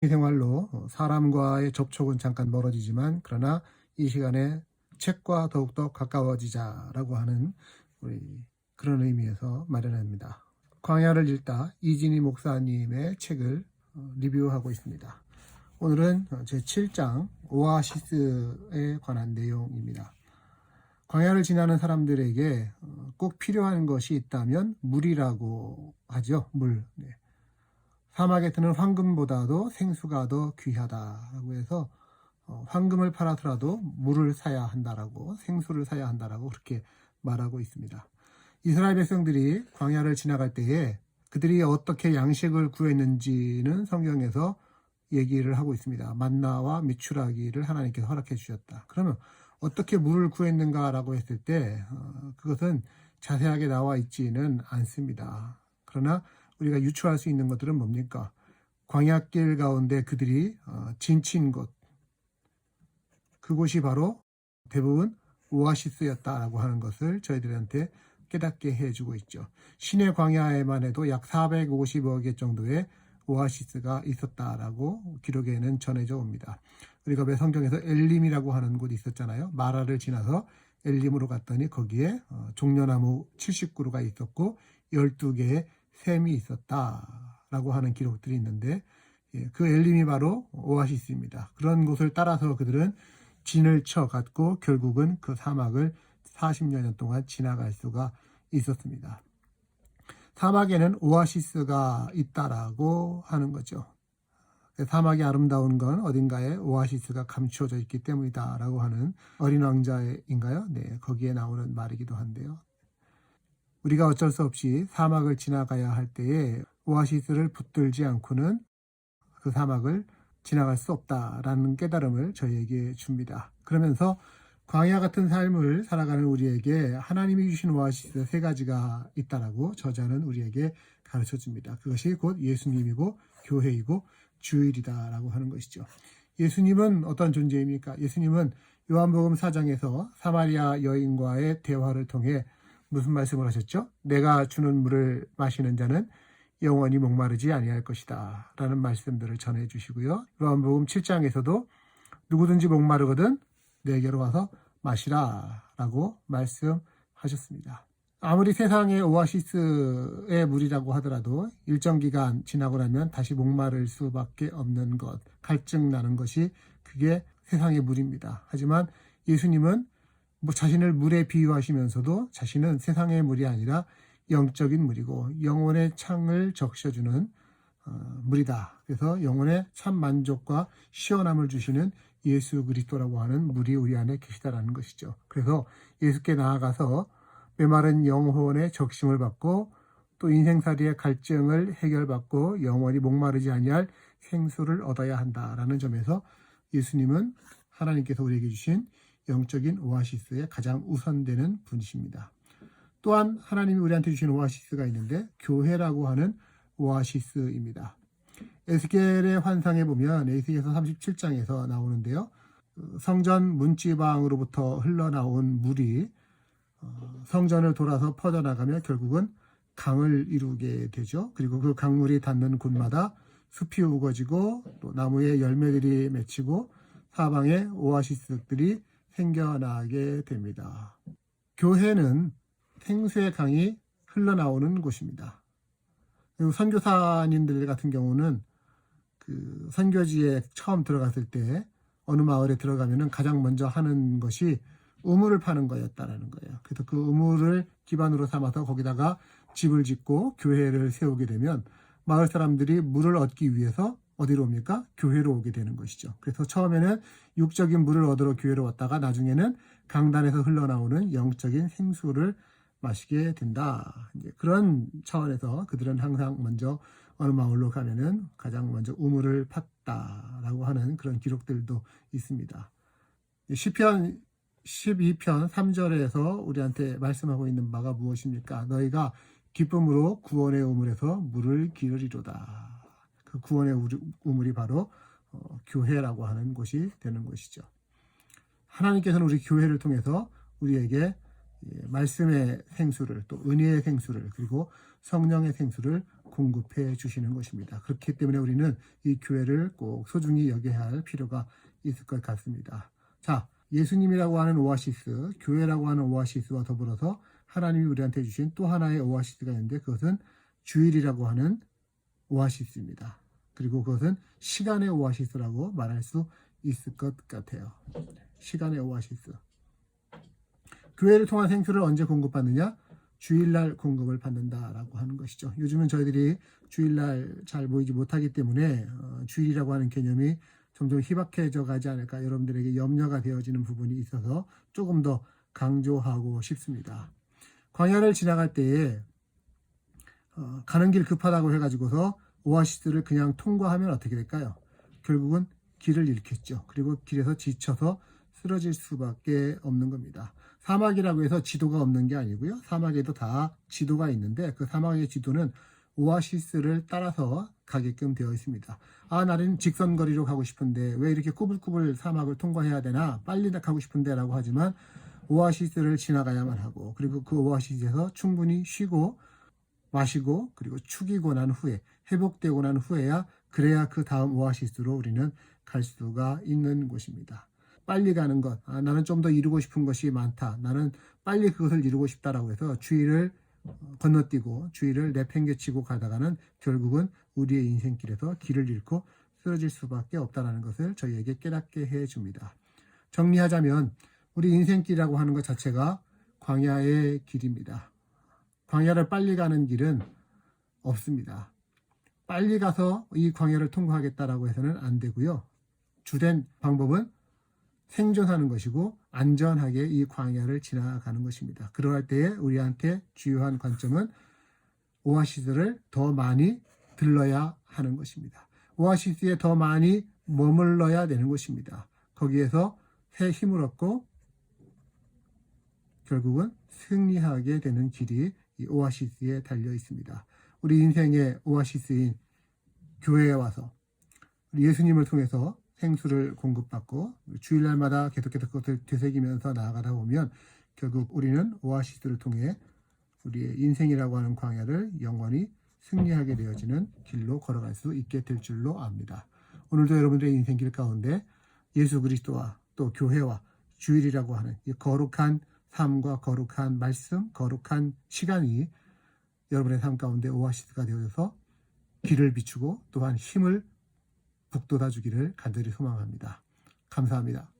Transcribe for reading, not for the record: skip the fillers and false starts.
생활로 사람과의 접촉은 잠깐 멀어지지만 그러나 이 시간에 책과 더욱더 가까워지자라고 하는 그런 의미에서 마련합니다. 광야를 읽다 이진희 목사님의 책을 리뷰하고 있습니다. 오늘은 제7장 오아시스에 관한 내용입니다. 광야를 지나는 사람들에게 꼭 필요한 것이 있다면 물이라고 하죠. 물. 네. 사막에 드는 황금보다도 생수가 더 귀하다라고 해서 황금을 팔아서라도 물을 사야 한다라고, 생수를 사야 한다라고 그렇게 말하고 있습니다. 이스라엘 백성들이 광야를 지나갈 때에 그들이 어떻게 양식을 구했는지는 성경에서 얘기를 하고 있습니다. 만나와 미추라기를 하나님께서 허락해 주셨다. 그러면 어떻게 물을 구했는가라고 했을 때 그것은 자세하게 나와 있지는 않습니다. 그러나 우리가 유추할 수 있는 것들은 뭡니까? 광야길 가운데 그들이 진친 곳, 그곳이 바로 대부분 오아시스였다라고 하는 것을 저희들한테 깨닫게 해주고 있죠. 시내 광야에만 해도 약 450여 개 정도의 오아시스가 있었다라고 기록에는 전해져 옵니다. 우리가 왜 성경에서 엘림이라고 하는 곳이 있었잖아요. 마라를 지나서 엘림으로 갔더니 거기에 종려나무 70그루가 있었고 12개의 샘이 있었다라고 하는 기록들이 있는데 그 엘림이 바로 오아시스입니다. 그런 곳을 따라서 그들은 진을 쳐갔고 결국은 그 사막을 40여 년 동안 지나갈 수가 있었습니다. 사막에는 오아시스가 있다라고 하는 거죠. 사막이 아름다운 건 어딘가에 오아시스가 감추어져 있기 때문이다라고 하는 어린 왕자인가요? 네, 거기에 나오는 말이기도 한데요. 우리가 어쩔 수 없이 사막을 지나가야 할 때에 오아시스를 붙들지 않고는 그 사막을 지나갈 수 없다라는 깨달음을 저희에게 줍니다. 그러면서 광야 같은 삶을 살아가는 우리에게 하나님이 주신 오아시스 3가지가 있다라고 저자는 우리에게 가르쳐 줍니다. 그것이 곧 예수님이고 교회이고 주일이다라고 하는 것이죠. 예수님은 어떤 존재입니까? 예수님은 요한복음 4장에서 사마리아 여인과의 대화를 통해 무슨 말씀을 하셨죠? 내가 주는 물을 마시는 자는 영원히 목마르지 아니할 것이다 라는 말씀들을 전해주시고요. 요한복음 7장에서도 누구든지 목마르거든 내게로 와서 마시라 라고 말씀하셨습니다. 아무리 세상의 오아시스의 물이라고 하더라도 일정 기간 지나고 나면 다시 목마를 수밖에 없는 것, 갈증 나는 것이 그게 세상의 물입니다. 하지만 예수님은 자신을 물에 비유하시면서도 자신은 세상의 물이 아니라 영적인 물이고 영혼의 창을 적셔주는 물이다. 그래서 영혼의 참 만족과 시원함을 주시는 예수 그리스도라고 하는 물이 우리 안에 계시다라는 것이죠. 그래서 예수께 나아가서 메마른 영혼의 적심을 받고 또 인생살이의 갈증을 해결받고 영원히 목마르지 아니할 생수를 얻어야 한다라는 점에서 예수님은 하나님께서 우리에게 주신 영적인 오아시스의 가장 우선되는 분이십니다. 또한 하나님이 우리한테 주신 오아시스가 있는데 교회라고 하는 오아시스입니다. 에스겔의 환상에 보면 에스겔서 37장에서 나오는데요. 성전 문지방으로부터 흘러나온 물이 성전을 돌아서 퍼져나가며 결국은 강을 이루게 되죠. 그리고 그 강물이 닿는 곳마다 숲이 우거지고 또 나무에 열매들이 맺히고 사방에 오아시스들이 생겨나게 됩니다. 교회는 생수의 강이 흘러나오는 곳입니다. 그리고 선교사님들 같은 경우는 그 선교지에 처음 들어갔을 때 어느 마을에 들어가면은 가장 먼저 하는 것이 우물을 파는 거였다라는 거예요. 그래서 그 우물을 기반으로 삼아서 거기다가 집을 짓고 교회를 세우게 되면 마을 사람들이 물을 얻기 위해서 어디로 옵니까? 교회로 오게 되는 것이죠. 그래서 처음에는 육적인 물을 얻으러 교회로 왔다가 나중에는 강단에서 흘러나오는 영적인 생수를 마시게 된다. 이제 그런 차원에서 그들은 항상 먼저 어느 마을로 가면은 가장 먼저 우물을 팠다라고 하는 그런 기록들도 있습니다. 시편 12편 3절에서 우리한테 말씀하고 있는 바가 무엇입니까? 너희가 기쁨으로 구원의 우물에서 물을 기르리로다. 그 구원의 우물이 바로 교회라고 하는 곳이 되는 것이죠. 하나님께서는 우리 교회를 통해서 우리에게 말씀의 생수를 또 은혜의 생수를 그리고 성령의 생수를 공급해 주시는 것입니다. 그렇기 때문에 우리는 이 교회를 꼭 소중히 여겨야 할 필요가 있을 것 같습니다. 자, 예수님이라고 하는 오아시스, 교회라고 하는 오아시스와 더불어서 하나님이 우리한테 주신 또 하나의 오아시스가 있는데 그것은 주일이라고 하는 오아시스입니다. 그리고 그것은 시간의 오아시스라고 말할 수 있을 것 같아요. 시간의 오아시스. 교회를 통한 생수를 언제 공급받느냐? 주일날 공급을 받는다라고 하는 것이죠. 요즘은 저희들이 주일날 잘 모이지 못하기 때문에 주일이라고 하는 개념이 점점 희박해져 가지 않을까, 여러분들에게 염려가 되어지는 부분이 있어서 조금 더 강조하고 싶습니다. 광야를 지나갈 때에 가는 길 급하다고 해가지고서 오아시스를 그냥 통과하면 어떻게 될까요? 결국은 길을 잃겠죠. 그리고 길에서 지쳐서 쓰러질 수밖에 없는 겁니다. 사막이라고 해서 지도가 없는 게 아니고요. 사막에도 다 지도가 있는데 그 사막의 지도는 오아시스를 따라서 가게끔 되어 있습니다. 아, 나는 직선거리로 가고 싶은데 왜 이렇게 꾸불꾸불 사막을 통과해야 되나? 빨리 가고 싶은데 라고 하지만 오아시스를 지나가야만 하고, 그리고 그 오아시스에서 충분히 쉬고 마시고 그리고 축이고 난 후에, 회복되고 난 후에야 그래야 그 다음 오아시스로 우리는 갈 수가 있는 곳입니다. 빨리 가는 것, 나는 좀 더 이루고 싶은 것이 많다, 나는 빨리 그것을 이루고 싶다라고 해서 주의를 건너뛰고 주의를 내팽개치고 가다가는 결국은 우리의 인생길에서 길을 잃고 쓰러질 수밖에 없다는 것을 저희에게 깨닫게 해줍니다. 정리하자면 우리 인생길이라고 하는 것 자체가 광야의 길입니다. 광야를 빨리 가는 길은 없습니다. 빨리 가서 이 광야를 통과하겠다라고 해서는 안 되고요. 주된 방법은 생존하는 것이고 안전하게 이 광야를 지나가는 것입니다. 그러할 때에 우리한테 주요한 관점은 오아시스를 더 많이 들러야 하는 것입니다. 오아시스에 더 많이 머물러야 되는 것입니다. 거기에서 새 힘을 얻고 결국은 승리하게 되는 길이 이 오아시스에 달려 있습니다. 우리 인생의 오아시스인 교회에 와서 예수님을 통해서 생수를 공급받고 주일날마다 계속해서 그것을 되새기면서 나아가다 보면 결국 우리는 오아시스를 통해 우리의 인생이라고 하는 광야를 영원히 승리하게 되어지는 길로 걸어갈 수 있게 될 줄로 압니다. 오늘도 여러분들의 인생길 가운데 예수 그리스도와 또 교회와 주일이라고 하는 이 거룩한 삶과 거룩한 말씀, 거룩한 시간이 여러분의 삶 가운데 오아시스가 되어서 길을 비추고 또한 힘을 북돋아 주기를 간절히 소망합니다. 감사합니다.